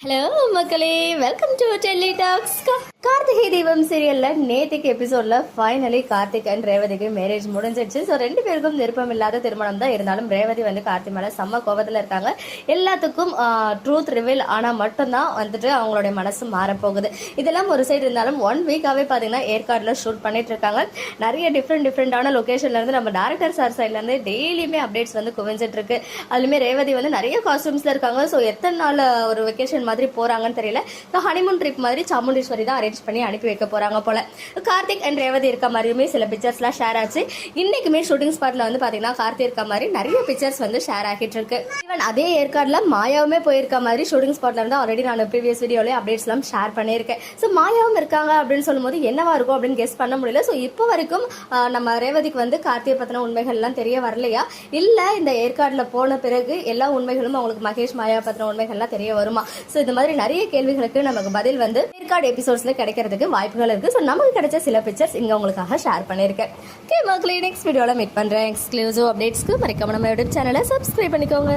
Hello மக்களே, welcome to Delhi talks. Karthigai Deepam சீரியல்ல நேத்திக்கு எபிசோட்ல ஃபைனலி கார்த்திக் அண்ட் ரேவதிக்கு மேரேஜ் முடிஞ்சிடுச்சு. ஸோ ரெண்டு பேருக்கும் விருப்பம் இல்லாத திருமணம் தான். இருந்தாலும் ரேவதி வந்து கார்த்தி மேல செம்ம கோபத்துல இருக்காங்க. எல்லாத்துக்கும் ட்ரூத் ரிவீல் ஆனா மட்டும்தான் வந்துட்டு அவங்களுடைய மனசு மாறப்போகுது. இதெல்லாம் ஒரு சைடு இருந்தாலும் 1 வீக்காவே பாத்தீங்கன்னா ஏற்காடுல ஷூட் பண்ணிட்டு இருக்காங்க. நிறைய டிஃப்ரெண்டான லொகேஷன்ல இருந்து நம்ம டேரக்டர் சார் சைட்ல இருந்து டெய்லியுமே அப்டேட்ஸ் வந்து குவிஞ்சிட்டு இருக்கு. அதுலயுமே ரேவதி வந்து நிறைய காஸ்டியூம்ஸ்ல இருக்காங்க. ஸோ எத்தனை நாள் ஒரு வெக்கேஷன் மாதிரி போறாங்கன்னு தெரியல. ஹனிமூன் ட்ரிப் மாதிரி சாமுண்டீஸ்வரி தான் அரேஞ்ச் பண்ணி அனுப்பி வைக்க போறாங்க போல. கார்த்திக் அண்ட் ரேவதி இருக்க மாதிரியுமே சில பிக்சர்ஸ் எல்லாம் ஷேர் ஆச்சு. இன்னைக்குமே ஷூட்டிங் ஸ்பாட்ல வந்து பாத்தீங்கன்னா கார்த்திக் இருக்க மாதிரி நிறைய பிக்சர்ஸ் வந்து ஷேர் ஆகிட்டு இருக்கு. ஈவன் அதே ஏற்காடுல மாயாவுமே போயிருக்க மாதிரி ஷூட்டிங் ஸ்பாட்ல இருந்து ஆல்ரெடி நான் ப்ரீவியஸ் வீடியோல அப்டேட்ஸ் எல்லாம் ஷேர் பண்ணியிருக்கேன். ஸோ மாயாவும் இருக்காங்க அப்படின்னு சொல்லும்போது என்னவா இருக்கும் அப்படின்னு கெஸ் பண்ண முடியல. ஸோ இப்போ வரைக்கும் நம்ம ரேவதிக்கு வந்து கார்த்திகை பத்தின உண்மைகள் எல்லாம் தெரிய வரலையா, இல்ல இந்த ஏற்காடுல போன பிறகு எல்லா உண்மைகளும் அவங்களுக்கு மகேஷ் மாயா பத்தின உண்மைகள் எல்லாம் தெரிய வருமா? ஸோ இந்த மாதிரி நிறைய கேள்விகளுக்கு நமக்கு பதில் வந்து ஏற்காடு எபிசோட்ஸ்ல கிடைக்கிறதுக்கு வாய்ப்புகள் இருக்கு. ஸோ நமக்கு கிடைச்ச சில பிக்சர்ஸ் இங்க உங்களுக்காக ஷேர் பண்ணிருக்கேன். ஓகே மக்களே, நெக்ஸ்ட் வீடியோல மீட் பண்றேன். எக்ஸ்க்ளூசிவ் அப்டேட்ஸ்க்கு மறக்காம நம்ம யூடியூப் சேனலை சப்ஸ்கிரைப் பண்ணிக்கோங்க.